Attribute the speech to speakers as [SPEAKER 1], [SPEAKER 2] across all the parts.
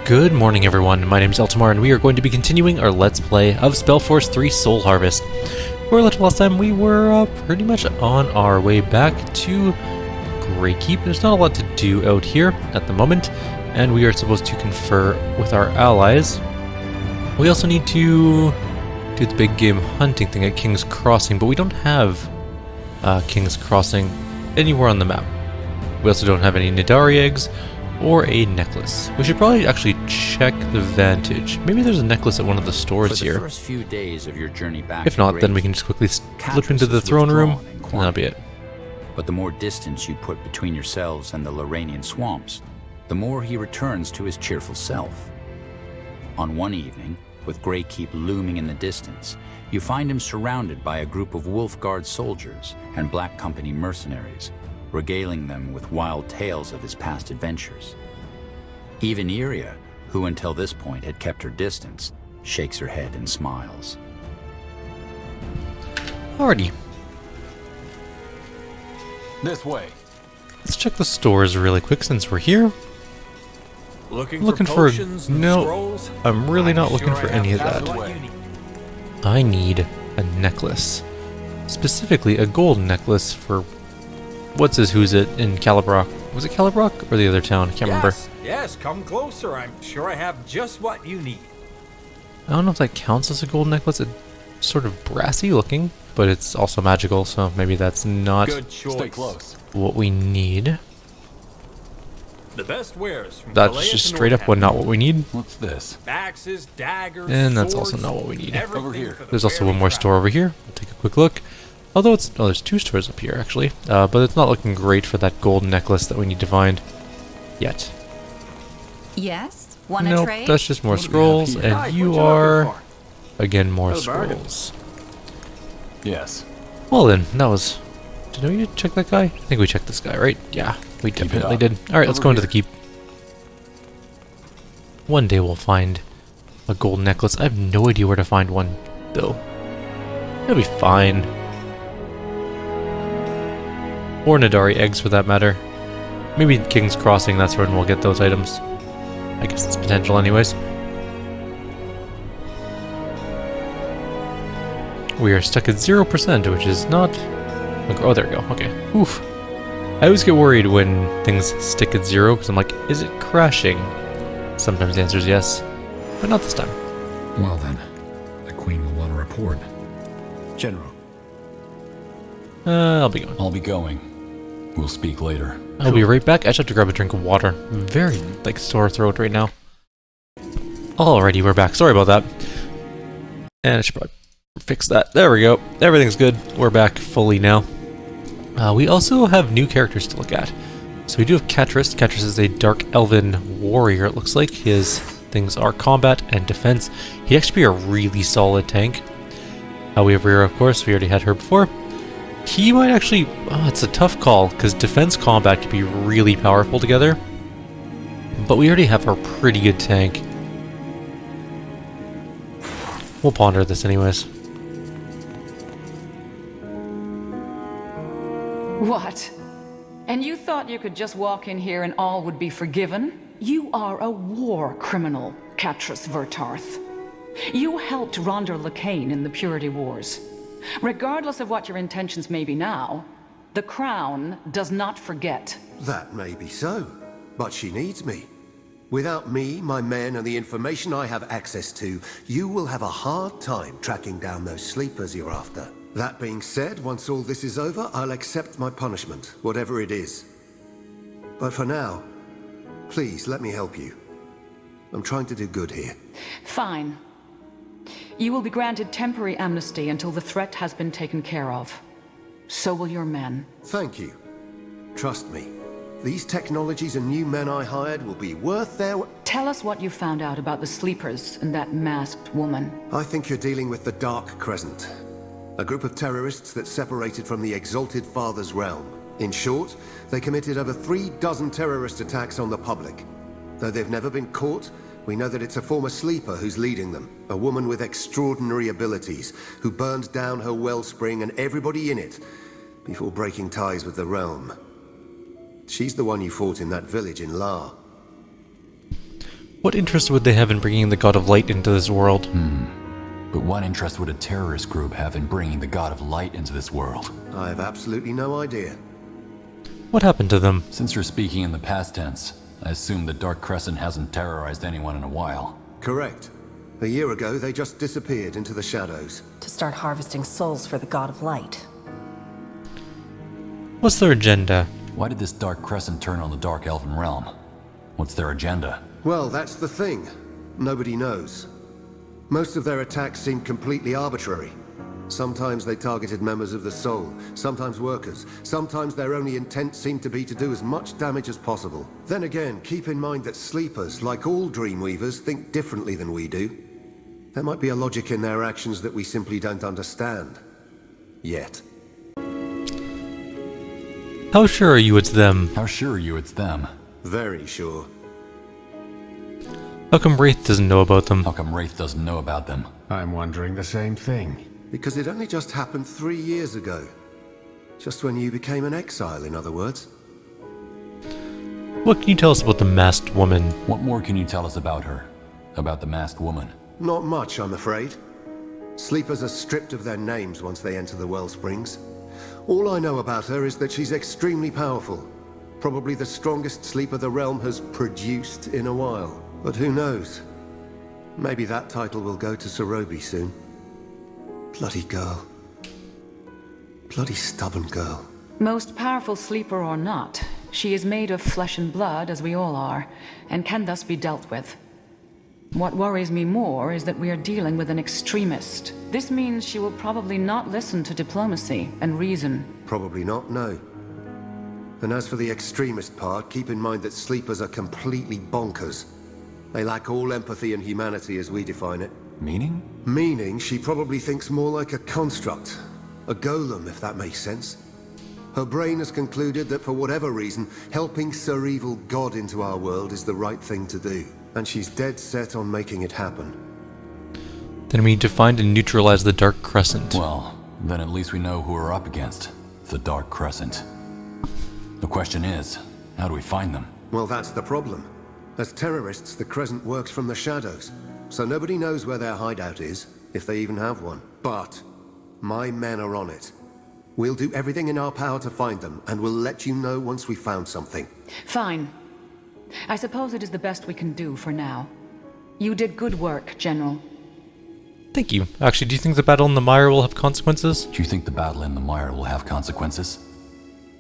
[SPEAKER 1] Good morning everyone, my name is Eltimar and we are going to be continuing our Let's Play of Spellforce 3 Soul Harvest. Where last time we were pretty much on our way back to Greykeep. There's not a lot to do out here at the moment, and we are supposed to confer with our allies. We also need to do the big game hunting thing at King's Crossing, but we don't have King's Crossing anywhere on the map. We also don't have any Nidari eggs or a necklace. We should probably actually check the vantage. Maybe there's a necklace at one of the stores here.
[SPEAKER 2] First few days of your journey back
[SPEAKER 1] if not, then we can just quickly slip into the throne room, and that'll be it.
[SPEAKER 2] But the more distance you put between yourselves and the Lorrainian swamps, the more he returns to his cheerful self. On one evening, with Greykeep looming in the distance, you find him surrounded by a group of Wolf Guard soldiers and Black Company mercenaries, regaling them with wild tales of his past adventures. Even Iria, who until this point had kept her distance, shakes her head and smiles.
[SPEAKER 1] Alrighty.
[SPEAKER 3] This way.
[SPEAKER 1] Let's check the stores really quick since we're here.
[SPEAKER 3] Looking for potions and scrolls?
[SPEAKER 1] I'm really not looking for any of that. I need a necklace. Specifically a gold necklace for who's it in Calibrock. Was it Calibrock or the other town? I can't remember.
[SPEAKER 3] Yes, come closer. I'm sure I have just what you need.
[SPEAKER 1] I don't know if that counts as a gold necklace. It's sort of brassy looking, but it's also magical, so maybe that's not
[SPEAKER 3] Stay close.
[SPEAKER 1] what we need.
[SPEAKER 3] The best wares from
[SPEAKER 1] That's just straight up not what we need.
[SPEAKER 3] What's this? Axes, daggers,
[SPEAKER 1] And that's
[SPEAKER 3] swords,
[SPEAKER 1] also not what we need.
[SPEAKER 3] over here.
[SPEAKER 1] There's also one more store over here. We'll take a quick look. Although there's two stores up here actually, but it's not looking great for that gold necklace that we need to find yet.
[SPEAKER 4] Yes? Want
[SPEAKER 1] Nope,
[SPEAKER 4] a trade?
[SPEAKER 1] that's just more scrolls, and you are again more scrolls.
[SPEAKER 3] Yes.
[SPEAKER 1] Well then, that was. Did we check that guy? I think we checked this guy, right? Yeah, we definitely did. All right, let's go into the keep. One day we'll find a gold necklace. I have no idea where to find one, though. It'll be fine. Or Nidari eggs, for that matter. Maybe King's Crossing, that's when we'll get those items. I guess it's potential anyways. We are stuck at 0%, which is not... Oh, there we go. Okay. Oof. I always get worried when things stick at 0, because I'm like, is it crashing? Sometimes the answer is yes, but not this time.
[SPEAKER 5] Well then, the Queen will want to report.
[SPEAKER 6] General.
[SPEAKER 1] I'll be going.
[SPEAKER 5] I'll be going. We'll speak later.
[SPEAKER 1] I'll be right back. I just have to grab a drink of water. I'm very, sore throat right now. Alrighty, we're back. Sorry about that. And I should probably fix that. There we go. Everything's good. We're back fully now. We also have new characters to look at. So we do have Catris. Catris is a Dark Elven warrior, it looks like. His things are combat and defense. He'd actually be a really solid tank. We have Rhea, of course. We already had her before. He might actually... Oh, it's a tough call, because defense combat could be really powerful together. But we already have our pretty good tank. We'll ponder this anyways.
[SPEAKER 7] What? And you thought you could just walk in here and all would be forgiven? You are a war criminal, Catris Vertarth. You helped Rondor Lacane in the Purity Wars. Regardless of what your intentions may be now, the Crown does not forget.
[SPEAKER 6] That may be so, but she needs me. Without me, my men, and the information I have access to, you will have a hard time tracking down those sleepers you're after. That being said, once all this is over, I'll accept my punishment, whatever it is. But for now, please let me help you. I'm trying to do good here.
[SPEAKER 7] Fine. You will be granted temporary amnesty until the threat has been taken care of. So will your men.
[SPEAKER 6] Thank you. Trust me. These technologies and new men I hired will be worth their...
[SPEAKER 7] Tell us what you found out about the sleepers and that masked woman.
[SPEAKER 6] I think you're dealing with the Dark Crescent. A group of terrorists that separated from the Exalted Father's realm. In short, they committed over 36 terrorist attacks on the public. Though they've never been caught, we know that it's a former sleeper who's leading them. A woman with extraordinary abilities, who burned down her wellspring and everybody in it before breaking ties with the realm. She's the one you fought in that village in La.
[SPEAKER 1] What interest would they have in bringing the God of Light into this world?
[SPEAKER 5] But what interest would a terrorist group have in bringing the God of Light into this world?
[SPEAKER 6] I have absolutely no idea.
[SPEAKER 1] What happened to them?
[SPEAKER 5] Since you're speaking in the past tense, I assume the Dark Crescent hasn't terrorized anyone in a while.
[SPEAKER 6] Correct. A year ago, they just disappeared into the shadows.
[SPEAKER 8] To start harvesting souls for the God of Light.
[SPEAKER 1] What's their agenda?
[SPEAKER 5] Why did this Dark Crescent turn on the Dark Elven Realm? What's their agenda?
[SPEAKER 6] Well, that's the thing. Nobody knows. Most of their attacks seemed completely arbitrary. Sometimes they targeted members of the Soul, sometimes workers. Sometimes their only intent seemed to be to do as much damage as possible. Then again, keep in mind that sleepers, like all Dreamweavers, think differently than we do. There might be a logic in their actions that we simply don't understand. Yet.
[SPEAKER 1] How sure are you it's them?
[SPEAKER 5] How sure are you it's them?
[SPEAKER 6] Very sure.
[SPEAKER 1] How come Wraith doesn't know about them?
[SPEAKER 5] How come Wraith doesn't know about them?
[SPEAKER 9] I'm wondering the same thing.
[SPEAKER 6] Because it only just happened 3 years ago. Just when you became an exile, in other words.
[SPEAKER 1] What can you tell us about the masked woman?
[SPEAKER 5] What more can you tell us about her? About the masked woman?
[SPEAKER 6] Not much, I'm afraid. Sleepers are stripped of their names once they enter the Wellsprings. All I know about her is that she's extremely powerful. Probably the strongest sleeper the realm has produced in a while. But who knows? Maybe that title will go to Sorobi soon. Bloody girl. Bloody stubborn girl.
[SPEAKER 7] Most powerful sleeper or not, she is made of flesh and blood, as we all are, and can thus be dealt with. What worries me more is that we are dealing with an extremist. This means she will probably not listen to diplomacy and reason.
[SPEAKER 6] Probably not, no. And as for the extremist part, keep in mind that sleepers are completely bonkers. They lack all empathy and humanity as we define it.
[SPEAKER 5] Meaning?
[SPEAKER 6] Meaning she probably thinks more like a construct. A golem, if that makes sense. Her brain has concluded that for whatever reason, helping Sir Evil God into our world is the right thing to do. And she's dead set on making it happen.
[SPEAKER 1] Then we need to find and neutralize the Dark Crescent.
[SPEAKER 5] Well, then at least we know who we're up against. The Dark Crescent. The question is, how do we find them?
[SPEAKER 6] Well, that's the problem. As terrorists, the Crescent works from the shadows. So nobody knows where their hideout is, if they even have one. But my men are on it. We'll do everything in our power to find them, and we'll let you know once we've found something.
[SPEAKER 7] Fine. I suppose it is the best we can do for now. You did good work, General.
[SPEAKER 1] Thank you. Actually, do you think the battle in the mire will have consequences?
[SPEAKER 5] Do you think the battle in the mire will have consequences?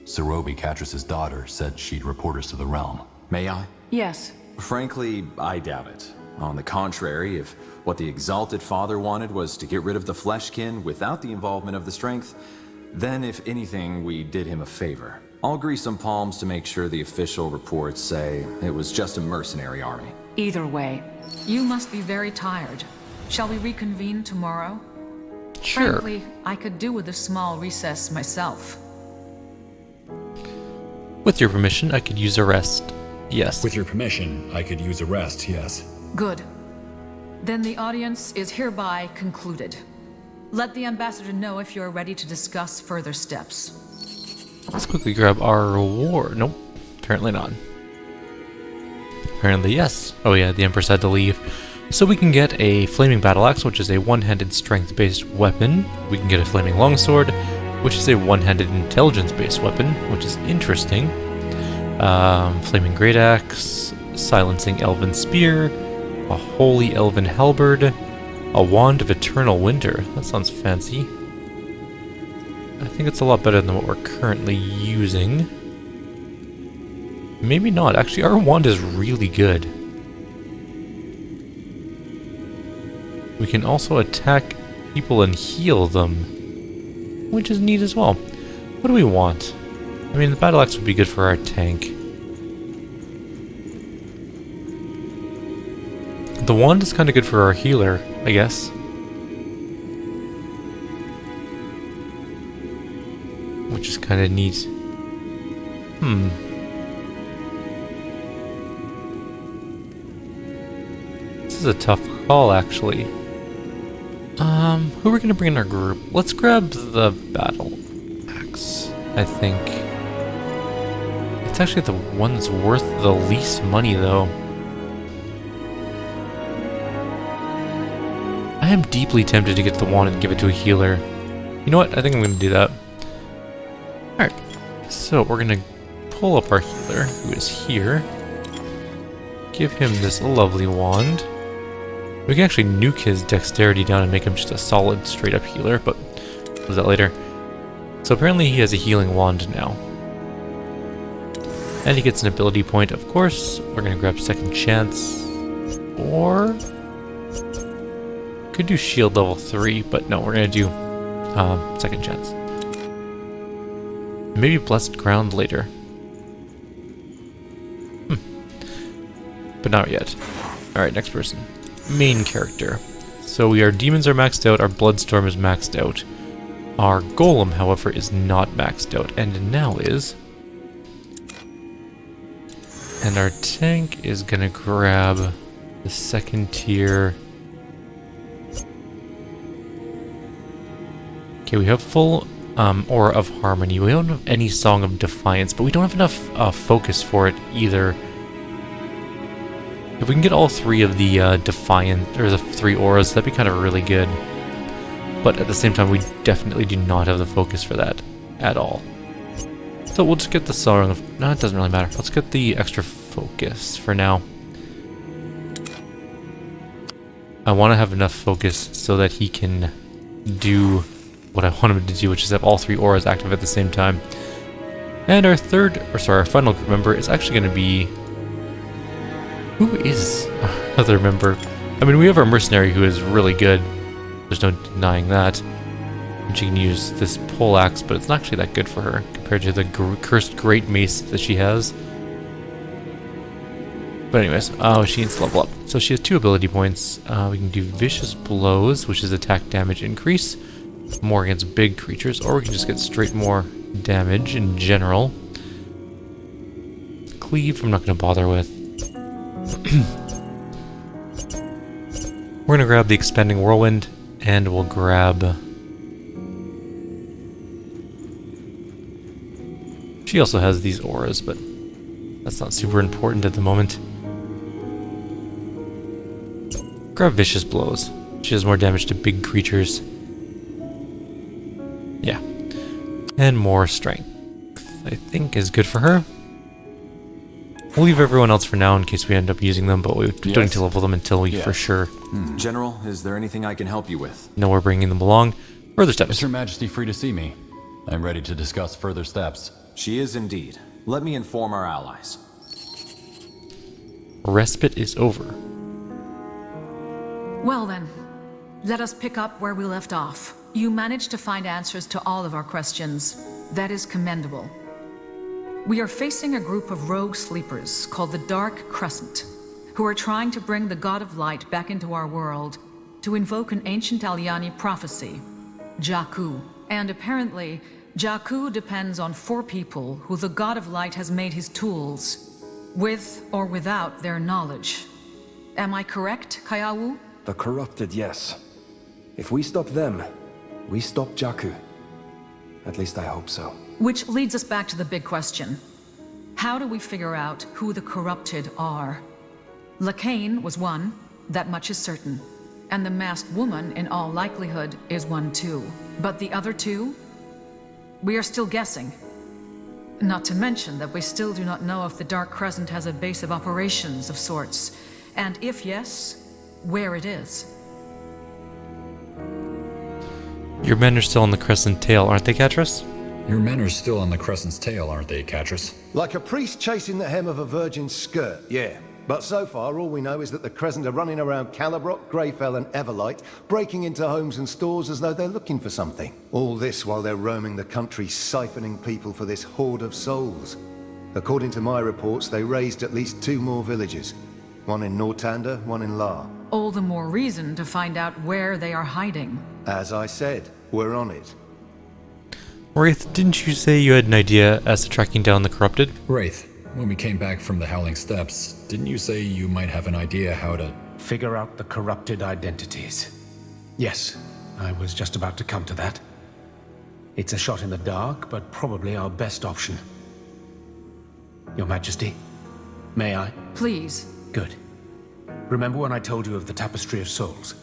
[SPEAKER 5] Sorobi, Catrus's daughter, said she'd report us to the realm.
[SPEAKER 10] May I?
[SPEAKER 7] Yes.
[SPEAKER 10] Frankly, I doubt it. On the contrary, if what the Exalted Father wanted was to get rid of the Fleshkin without the involvement of the Strength, then if anything, we did him a favor. I'll grease some palms to make sure the official reports say it was just a mercenary army.
[SPEAKER 7] Either way, you must be very tired. Shall we reconvene tomorrow?
[SPEAKER 1] Sure.
[SPEAKER 7] Frankly, I could do with a small recess myself.
[SPEAKER 1] With your permission, I could use a rest. Yes.
[SPEAKER 5] With your permission, I could use a rest, yes.
[SPEAKER 7] Good. Then the audience is hereby concluded. Let the ambassador know if you are ready to discuss further steps.
[SPEAKER 1] Let's quickly grab our reward. Nope, apparently not. Apparently yes. Oh yeah, the Empress had to leave. So we can get a Flaming Battle Axe, which is a one-handed strength-based weapon. We can get a Flaming Longsword, which is a one-handed intelligence-based weapon, which is interesting. Flaming Great Axe, Silencing Elven Spear, a Holy Elven Halberd, a Wand of Eternal Winter. That sounds fancy. I think it's a lot better than what we're currently using. Maybe not. Actually, our wand is really good. We can also attack people and heal them, which is neat as well. What do we want? I mean, the battle axe would be good for our tank. The wand is kind of good for our healer, I guess. Which is kind of neat. This is a tough call, actually. Who are we going to bring in our group? Let's grab the battle axe, I think. It's actually the one that's worth the least money, though. I am deeply tempted to get the wand and give it to a healer. You know what? I think I'm going to do that. Alright, so we're going to pull up our healer, who is here. Give him this lovely wand. We can actually nuke his dexterity down and make him just a solid, straight-up healer, but we'll do that later. So apparently he has a healing wand now. And he gets an ability point, of course. We're going to grab Second Chance. Or... could do Shield level 3, but no, we're going to do Second Chance. Maybe Blessed Ground later. But not yet. Alright, next person. Main character. So our demons are maxed out, our Bloodstorm is maxed out. Our Golem, however, is not maxed out, and now is. And our tank is gonna grab the second tier. Okay, we have full Aura of Harmony. We don't have any Song of Defiance, but we don't have enough focus for it either. If we can get all three of the Defiant, or the 3 auras, that'd be kind of really good. But at the same time, we definitely do not have the focus for that at all. So we'll just get the Song of... no, it doesn't really matter. Let's get the extra focus for now. I want to have enough focus so that he can do what I want him to do, which is have all 3 auras active at the same time. And our our final group member is actually going to be... who is our other member? I mean, we have our mercenary who is really good. There's no denying that. And she can use this pole axe, but it's not actually that good for her compared to the cursed great mace that she has. But anyways, she needs to level up. So she has 2 ability points. We can do Vicious Blows, which is attack damage increase. More against big creatures, or we can just get straight more damage in general. Cleave, I'm not going to bother with. We're going to grab the Expanding Whirlwind, and we'll grab... she also has these auras, but that's not super important at the moment. Grab Vicious Blows. She does more damage to big creatures. Yeah. And more strength, I think, is good for her. We'll leave everyone else for now in case we end up using them, but we don't need to level them until we for sure.
[SPEAKER 10] General, is there anything I can help you with?
[SPEAKER 1] know we're bringing them along. Further steps.
[SPEAKER 5] Is Her Majesty free to see me? I'm ready to discuss further steps.
[SPEAKER 10] She is indeed. Let me inform our allies.
[SPEAKER 1] Respite is over.
[SPEAKER 7] Well then, let us pick up where we left off. You managed to find answers to all of our questions. That is commendable. We are facing a group of rogue sleepers called the Dark Crescent, who are trying to bring the God of Light back into our world to invoke an ancient Aliani prophecy, Jakku. And apparently, Jakku depends on 4 people who the God of Light has made his tools, with or without their knowledge. Am I correct, Kyrieru?
[SPEAKER 11] The corrupted, yes. If we stop them, we stop Jakku. At least I hope so.
[SPEAKER 7] Which leads us back to the big question. How do we figure out who the corrupted are? Lakain was one, that much is certain. And the masked woman, in all likelihood, is one too. But the other 2? We are still guessing. Not to mention that we still do not know if the Dark Crescent has a base of operations of sorts. And if yes, where it is.
[SPEAKER 1] Your men are still on the Crescent tail, aren't they, Catris?
[SPEAKER 12] Your men are still on the Crescent's tail, aren't they, Catris?
[SPEAKER 6] Like a priest chasing the hem of a virgin's skirt, yeah. But so far, all we know is that the Crescent are running around Calibrock, Greyfell and Everlight, breaking into homes and stores as though they're looking for something. All this while they're roaming the country, siphoning people for this hoard of souls. According to my reports, they raised at least 2 more villages. One in Nortander, one in La.
[SPEAKER 7] All the more reason to find out where they are hiding.
[SPEAKER 6] As I said, we're on it.
[SPEAKER 1] Wraith, didn't you say you had an idea as to tracking down the corrupted?
[SPEAKER 12] Wraith, when we came back from the Howling Steps, didn't you say you might have an idea how to...
[SPEAKER 9] figure out the corrupted identities? Yes, I was just about to come to that. It's a shot in the dark, but probably our best option. Your Majesty, may I?
[SPEAKER 7] Please.
[SPEAKER 9] Good. Remember when I told you of the Tapestry of Souls?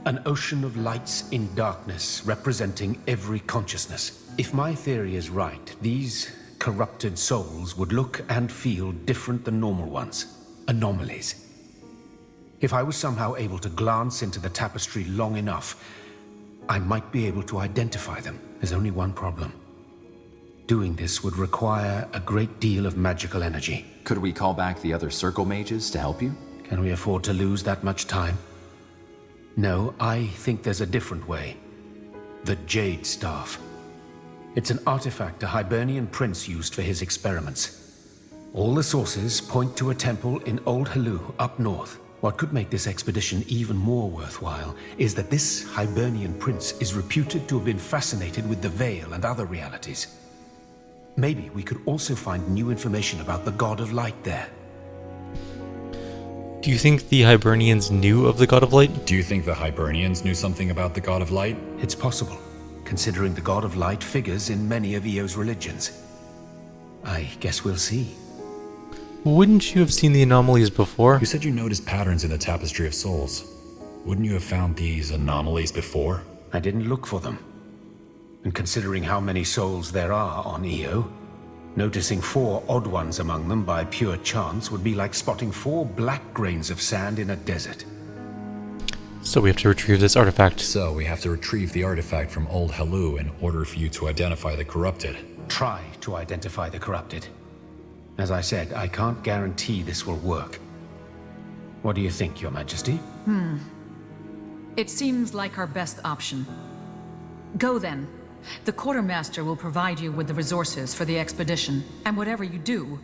[SPEAKER 9] An ocean of lights in darkness, representing every consciousness. If my theory is right, these corrupted souls would look and feel different than normal ones. Anomalies. If I was somehow able to glance into the tapestry long enough, I might be able to identify them. There's only one problem. Doing this would require a great deal of magical energy.
[SPEAKER 10] Could we call back the other circle mages to help you?
[SPEAKER 9] Can we afford to lose that much time? No, I think there's a different way. The Jade Staff. It's an artifact a Hibernian prince used for his experiments. All the sources point to a temple in Old Hellu, up north. What could make this expedition even more worthwhile is that this Hibernian prince is reputed to have been fascinated with the Veil and other realities. Maybe we could also find new information about the God of Light there.
[SPEAKER 1] Do you think the Hibernians knew of the God of Light?
[SPEAKER 12] Do you think the Hibernians knew something about the God of Light?
[SPEAKER 9] It's possible, considering the God of Light figures in many of Eo's religions. I guess we'll see.
[SPEAKER 1] Wouldn't you have seen the anomalies before?
[SPEAKER 12] You said you noticed patterns in the Tapestry of Souls. Wouldn't you have found these anomalies before?
[SPEAKER 9] I didn't look for them. And considering how many souls there are on Eo, noticing 4 odd ones among them by pure chance would be like spotting 4 black grains of sand in a desert.
[SPEAKER 1] So we have to retrieve this artifact.
[SPEAKER 12] So we have to retrieve the artifact from Old Hellu in order for you to identify the corrupted.
[SPEAKER 9] Try to identify the corrupted. As I said, I can't guarantee this will work. What do you think, Your Majesty?
[SPEAKER 7] It seems like our best option. Go then. The quartermaster will provide you with the resources for the expedition, and whatever you do,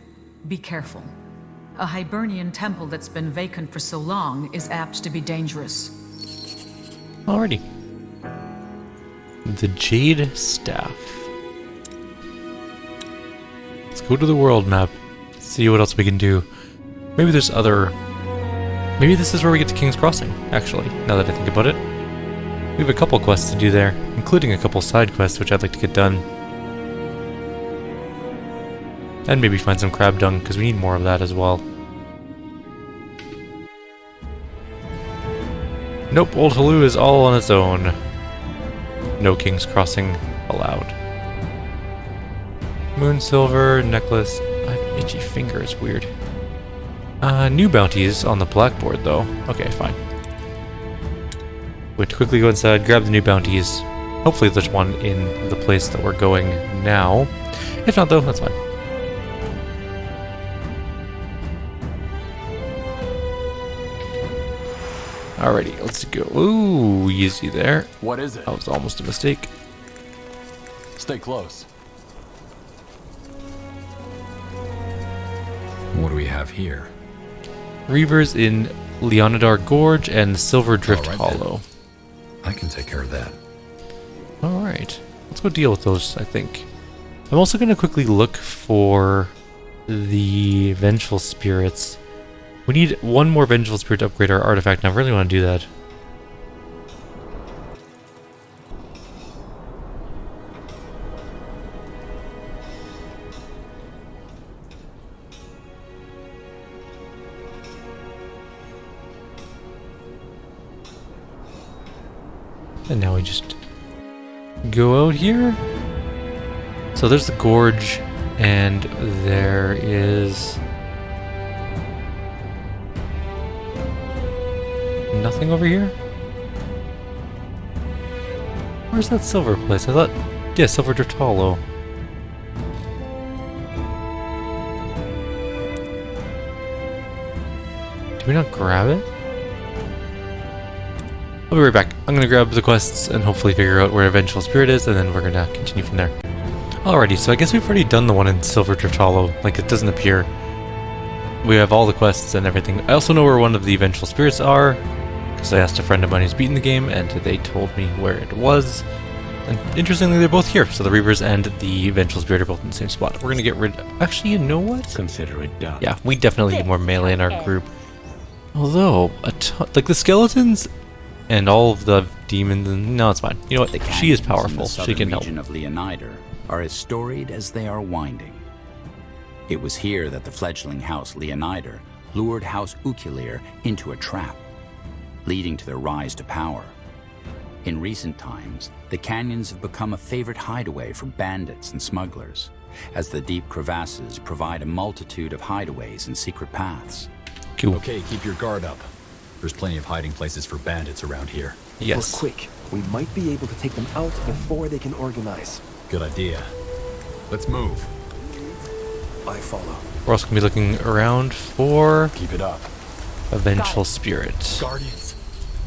[SPEAKER 7] be careful. A Hibernian temple that's been vacant for so long is apt to be dangerous.
[SPEAKER 1] Alrighty. The Jade Staff. Let's go to the world map. See what else we can do. Maybe there's other... Maybe this is where we get to King's Crossing, actually, now that I think about it. We have a couple quests to do there, including a couple side quests which I'd like to get done. And maybe find some crab dung, because we need more of that as well. Nope, Old Hellu is all on its own. No King's Crossing allowed. Moon Silver, necklace. I have itchy fingers, weird. New bounties on the blackboard though. Okay, fine. We have to quickly go inside, grab the new bounties. Hopefully there's one in the place that we're going now. If not though, that's fine. Alrighty, let's go. Ooh, easy there.
[SPEAKER 5] What is it?
[SPEAKER 1] That was almost a mistake.
[SPEAKER 5] Stay close.
[SPEAKER 12] What do we have here?
[SPEAKER 1] Reavers in Leonidar Gorge and Silver Drift
[SPEAKER 12] All right,
[SPEAKER 1] Hollow.
[SPEAKER 12] I can take care of that.
[SPEAKER 1] Alright, let's go deal with those, I think. I'm also going to quickly look for the Vengeful Spirits. We need one more Vengeful Spirit to upgrade our artifact, and I really want to do that. And now we just go out here. So there's the gorge, and there is nothing over here? Where's that silver place? I thought, yeah, Silver Drift Hollow. Did we not grab it? I'll be right back. I'm gonna grab the quests and hopefully figure out where a Vengeful Spirit is, and then we're gonna continue from there. Alrighty, so I guess we've already done the one in Silver Drift Hollow. Like, it doesn't appear. We have all the quests and everything. I also know where one of the Vengeful Spirits are, because I asked a friend of mine who's beaten the game, and they told me where it was. And interestingly, they're both here. So the Reavers and the Vengeful Spirit are both in the same spot. We're gonna get rid of... Actually, you know what?
[SPEAKER 9] Consider it done.
[SPEAKER 1] Yeah, we definitely need more melee in our group. Although, like the skeletons and all of the demons, no, it's fine. You know what? She is powerful. She can help.
[SPEAKER 2] The region of Leonidar are as storied as they are winding. It was here that the fledgling House Leonidar lured House Ukilir into a trap, leading to their rise to power In recent times, the canyons have become a favorite hideaway for bandits and smugglers, as the deep crevasses provide a multitude of hideaways and secret paths.
[SPEAKER 1] Cool.
[SPEAKER 5] Okay, keep your guard up. There's plenty of hiding places for bandits around here.
[SPEAKER 11] Yes. We're quick. We might be able to take them out before they can organize.
[SPEAKER 5] Good idea. Let's move.
[SPEAKER 11] I follow.
[SPEAKER 1] We're also going to be looking around for
[SPEAKER 5] Keep it up.
[SPEAKER 1] a Vengeful Spirit.
[SPEAKER 5] Guardians.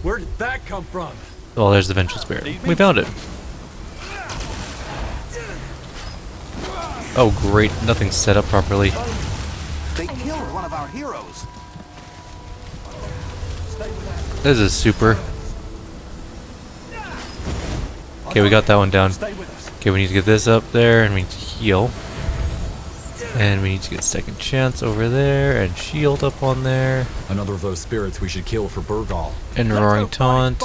[SPEAKER 5] Where did that come from?
[SPEAKER 1] Oh, there's the Vengeful Spirit. We found it. Oh, great. Nothing's set up properly.
[SPEAKER 13] They killed one of our heroes.
[SPEAKER 1] This is super. Okay, we got that one down. Okay, we need to get this up there, and we need to heal. And we need to get Second Chance over there, and shield up on there.
[SPEAKER 5] Another of those spirits we should kill for Burgal.
[SPEAKER 1] And Roaring Taunt.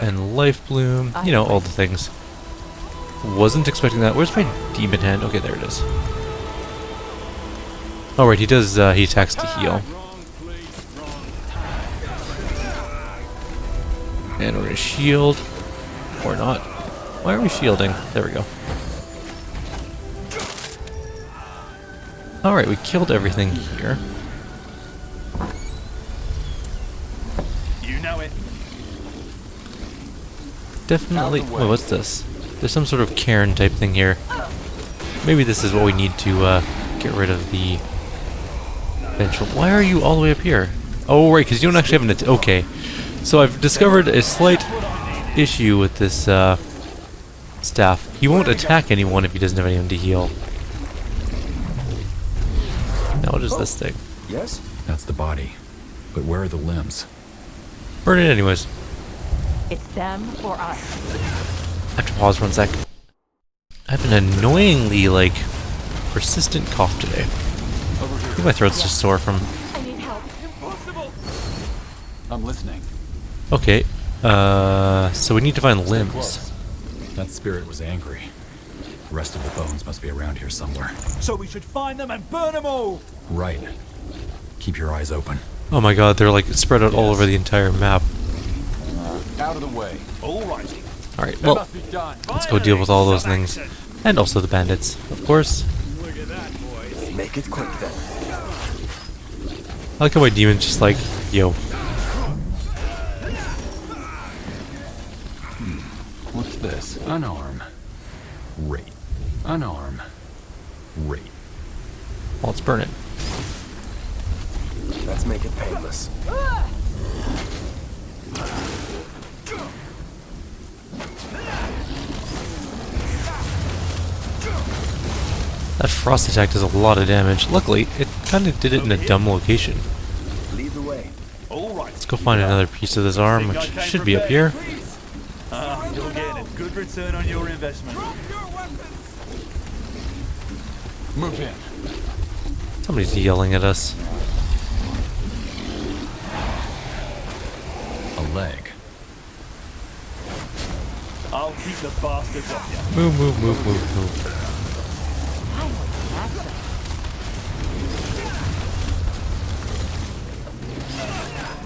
[SPEAKER 1] And Life Bloom. You know, all the things. Wasn't expecting that. Where's my Demon Hand? Okay, there it is. Oh, right, he does, he attacks to heal. And we're gonna shield. Or not. Why are we shielding? There we go. Alright, we killed everything here.
[SPEAKER 13] You know it.
[SPEAKER 1] Definitely. Wait, what's this? There's some sort of cairn type thing here. Maybe this is what we need to get rid of the vengeful. Why are you all the way up here? Oh, right, because you don't actually have an. Okay. So I've discovered a slight issue with this staff. He won't attack anyone if he doesn't have anyone to heal. Now what is this thing?
[SPEAKER 11] Yes?
[SPEAKER 5] That's the body. But where are the limbs?
[SPEAKER 1] Burn it anyways.
[SPEAKER 8] It's them or us.
[SPEAKER 1] I have to pause for 1 sec. I have an annoyingly, like, persistent cough today. I think my throat's just sore from...
[SPEAKER 8] I need help.
[SPEAKER 13] Impossible.
[SPEAKER 5] I'm listening.
[SPEAKER 1] Okay, so we need to find limbs.
[SPEAKER 5] That spirit was angry. The rest of the bones must be around here somewhere.
[SPEAKER 13] So we should find them and burn them all.
[SPEAKER 5] Right. Keep your eyes open.
[SPEAKER 1] Oh my god, they're like spread out all over the entire map.
[SPEAKER 5] Out of the way.
[SPEAKER 13] All right.
[SPEAKER 1] Alright, well, let's go deal with all those things. And also the bandits, of course.
[SPEAKER 13] Look at that, boys.
[SPEAKER 11] Make it quick then.
[SPEAKER 1] I like how my demon's just like, yo.
[SPEAKER 5] What's this? Unarm. Rate. Unarm. Rate.
[SPEAKER 1] Well, let's burn it.
[SPEAKER 11] Let's make it painless.
[SPEAKER 1] That frost attack does a lot of damage. Luckily, it kind of did it in a dumb location.
[SPEAKER 11] Lead the way.
[SPEAKER 13] All right.
[SPEAKER 1] Let's go find another piece of this arm, which should be up here.
[SPEAKER 13] You're getting a good return on your investment.
[SPEAKER 5] Move in.
[SPEAKER 1] Somebody's yelling at us.
[SPEAKER 5] A leg.
[SPEAKER 13] I'll keep the bastards off you.
[SPEAKER 1] Move, move, move, move, move.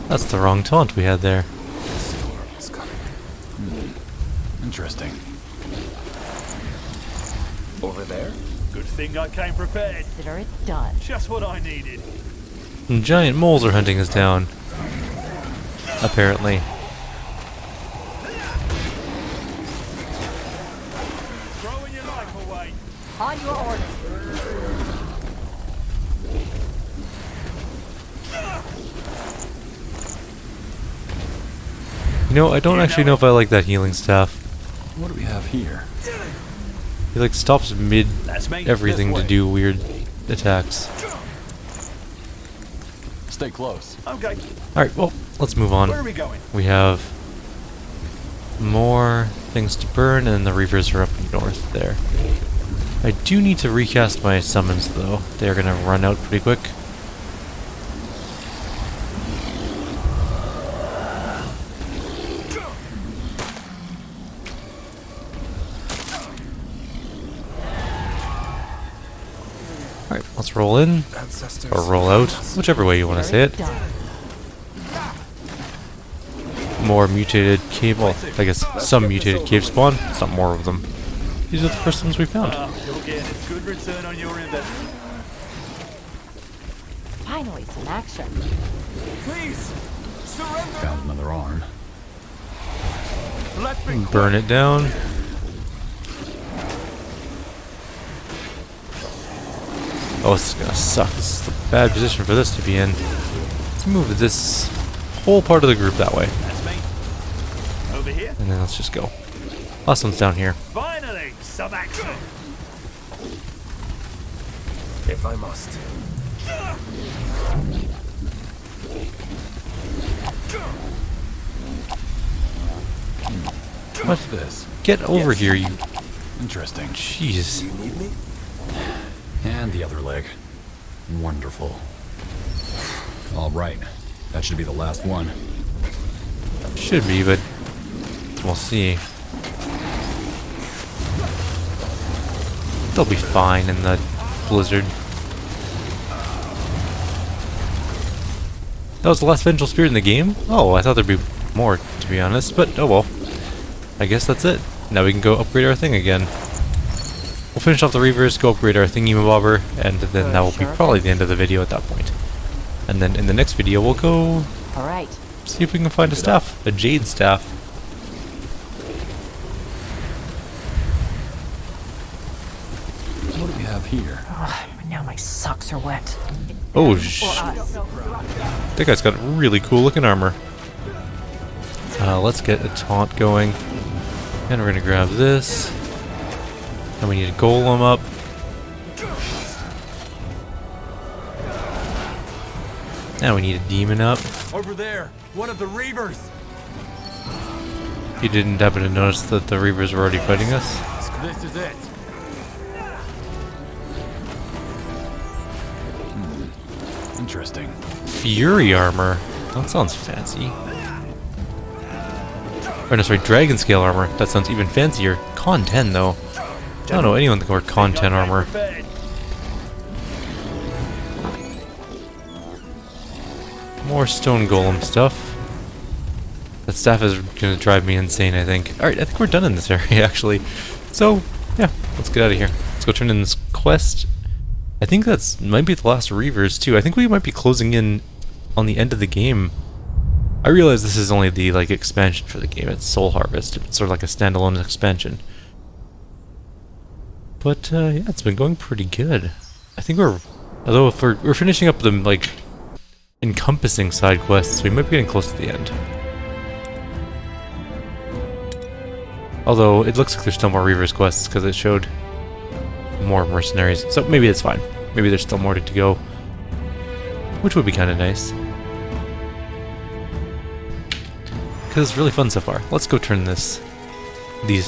[SPEAKER 1] That's the wrong taunt we had there.
[SPEAKER 5] Interesting.
[SPEAKER 11] Over there?
[SPEAKER 13] Good thing I came prepared.
[SPEAKER 8] Consider it done.
[SPEAKER 13] Just what I needed.
[SPEAKER 1] And giant moles are hunting us down. Apparently.
[SPEAKER 13] Throwing your life away.
[SPEAKER 8] On your order.
[SPEAKER 1] You know, I don't actually know if I like that healing staff.
[SPEAKER 5] What do we have here?
[SPEAKER 1] He like stops mid everything to do weird attacks.
[SPEAKER 5] Stay close.
[SPEAKER 13] Okay.
[SPEAKER 1] Alright, well, let's move on.
[SPEAKER 13] Where are we going?
[SPEAKER 1] We have more things to burn, and the Reavers are up north there. I do need to recast my summons, though. They're gonna run out pretty quick. Alright, let's roll in, or roll out, whichever way you want to say it. more mutated cave, well, I guess some mutated cave spawn. It's not more of them. These are the first ones we found.
[SPEAKER 13] You'll get a good return on your investment.
[SPEAKER 8] Finally, some action.
[SPEAKER 13] Please, surrender.
[SPEAKER 5] Found another arm.
[SPEAKER 13] Let me
[SPEAKER 1] Burn it down. Oh, this is gonna suck. This is a bad position for this to be in. Let's move this whole part of the group that way.
[SPEAKER 13] That's me. Over here.
[SPEAKER 1] And then let's just go. Last one's down here.
[SPEAKER 13] Finally, some action.
[SPEAKER 11] If I must.
[SPEAKER 1] What's
[SPEAKER 5] this?
[SPEAKER 1] Get over here, you.
[SPEAKER 5] Interesting.
[SPEAKER 1] Jeez.
[SPEAKER 11] You need me?
[SPEAKER 5] And the other leg. Wonderful. All right. That should be the last one.
[SPEAKER 1] Should be, but we'll see. They'll be fine in the blizzard. That was the last vengeful spirit in the game? Oh, I thought there'd be more, to be honest, but oh well. I guess that's it. Now we can go upgrade our thing again. We'll finish off the Reavers, go upgrade our thingy-mabobber, and then that will be probably the end of the video at that point. And then in the next video we'll go
[SPEAKER 8] Alright.
[SPEAKER 1] see if we can find a staff. A jade staff.
[SPEAKER 5] What do we have here?
[SPEAKER 8] Now my socks are wet.
[SPEAKER 1] Oh,
[SPEAKER 8] Or us.
[SPEAKER 1] that guy's got really cool looking armor. Let's get a taunt going. And we're gonna grab this. And we need a golem up. Now we need a demon up.
[SPEAKER 13] Over there, one of the Reavers.
[SPEAKER 1] You didn't happen to notice that the Reavers were already fighting us?
[SPEAKER 13] This is it.
[SPEAKER 5] Interesting.
[SPEAKER 1] Fury armor. That sounds fancy. Or no, sorry, dragon scale armor. That sounds even fancier. Con 10 though. I don't know anyone that can wear Con 10 armor. More stone golem stuff. That staff is gonna drive me insane, I think. Alright, I think we're done in this area actually. So, yeah, let's get out of here. Let's go turn in this quest. I think that's might be the last Reavers too. I think we might be closing in on the end of the game. I realize this is only the like expansion for the game. It's Soul Harvest. It's sort of like a standalone expansion. But yeah, it's been going pretty good. I think although if we're finishing up the like encompassing side quests, we might be getting close to the end. Although it looks like there's still more Reavers quests because it showed more mercenaries. So maybe it's fine. Maybe there's still more to go, which would be kind of nice. Because it's really fun so far. Let's go turn these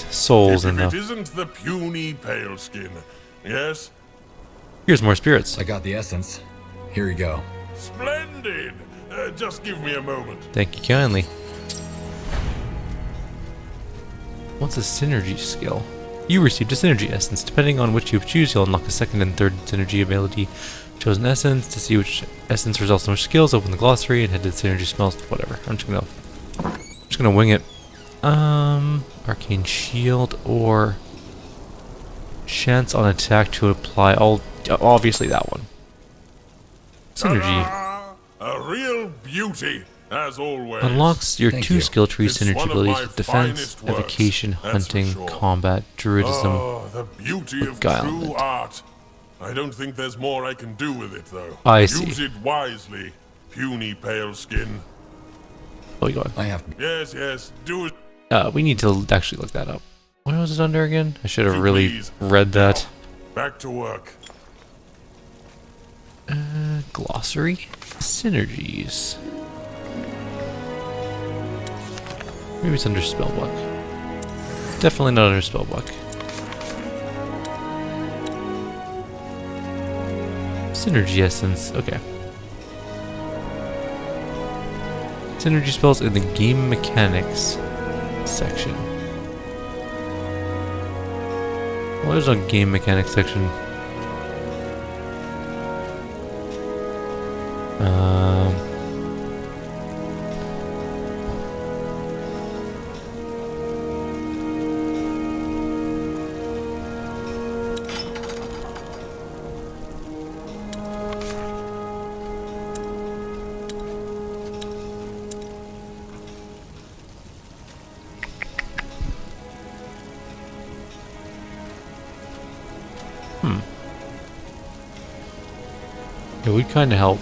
[SPEAKER 1] souls in the...
[SPEAKER 14] If it isn't the puny pale skin, yes?
[SPEAKER 1] Here's more spirits.
[SPEAKER 12] I got the essence. Here you go.
[SPEAKER 14] Splendid! Just give me a moment.
[SPEAKER 1] Thank you kindly. What's a synergy skill? You received a synergy essence. Depending on which you choose, you'll unlock a second and third synergy ability. Chosen essence. To see which essence results in which skills, open the glossary and head to the synergy spells. Whatever. I'm just gonna wing it. Arcane shield or chance on attack to apply all. Obviously that one. Synergy.
[SPEAKER 14] A real beauty, as always.
[SPEAKER 1] Unlocks your
[SPEAKER 12] Thank
[SPEAKER 1] 2
[SPEAKER 12] you.
[SPEAKER 1] skill tree
[SPEAKER 14] It's
[SPEAKER 1] synergy
[SPEAKER 14] one of
[SPEAKER 1] abilities
[SPEAKER 14] my
[SPEAKER 1] with defense,
[SPEAKER 14] finest works,
[SPEAKER 1] evocation,
[SPEAKER 14] that's for
[SPEAKER 1] hunting,
[SPEAKER 14] sure.
[SPEAKER 1] combat, druidism.
[SPEAKER 14] Oh, the beauty of
[SPEAKER 1] beguilement.
[SPEAKER 14] true art. I don't think there's more I can do with it, though.
[SPEAKER 1] I see.
[SPEAKER 14] Use it wisely, puny pale skin.
[SPEAKER 1] Oh, you got it.
[SPEAKER 5] I have.
[SPEAKER 14] Yes, yes, do it.
[SPEAKER 1] We need to actually look that up. What was it under again? I should have really
[SPEAKER 14] Please.
[SPEAKER 1] read that.
[SPEAKER 14] Back to work.
[SPEAKER 1] Glossary? Synergies. Maybe it's under spellbook. Definitely not under spellbook. Synergy essence. Okay. Synergy spells in the game mechanics section. Well, there's a game mechanics section. It would kind of help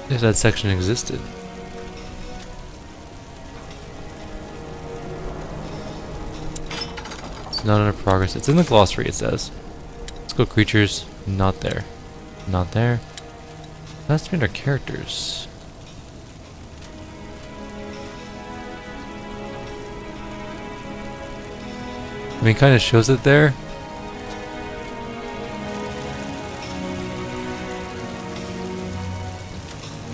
[SPEAKER 1] if that section existed. It's not under progress. It's in the glossary, it says. Let's go creatures. Not there. Not there. That's been our characters. I mean, kind of shows it there.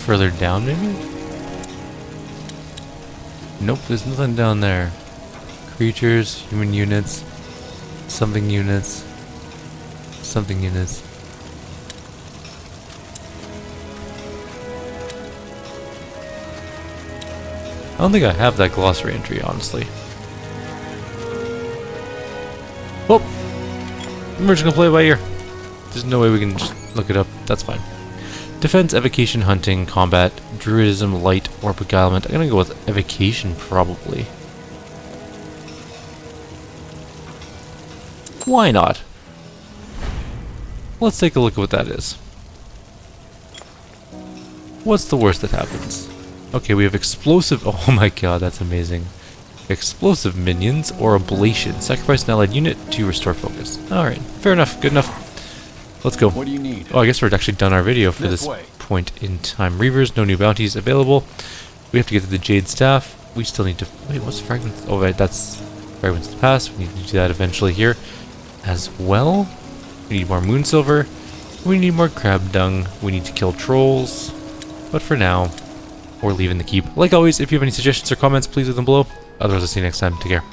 [SPEAKER 1] Further down, maybe? Nope, there's nothing down there. Creatures, human units, something units, something units. I don't think I have that glossary entry, honestly. Well, we're just gonna play it by ear. There's no way we can just look it up. That's fine. Defense, evocation, hunting, combat, druidism, light, or beguilement. I'm gonna go with evocation, probably. Why not? Let's take a look at what that is. What's the worst that happens? Okay, we have explosive. Oh my god, that's amazing. Explosive minions or ablation. Sacrifice an allied unit to restore focus. Alright, fair enough, good enough. Let's go.
[SPEAKER 5] What do you need?
[SPEAKER 1] Oh, I guess we're actually done our video for this point in time. Reavers, no new bounties available. We have to get to the Jade Staff. We still need to... Wait, what's Fragments? Oh, right, that's Fragments of the Past. We need to do that eventually here as well. We need more Moon Silver. We need more Crab Dung. We need to kill trolls. But for now, we're leaving the keep. Like always, if you have any suggestions or comments, please leave them below. Otherwise, I'll see you next time. Take care.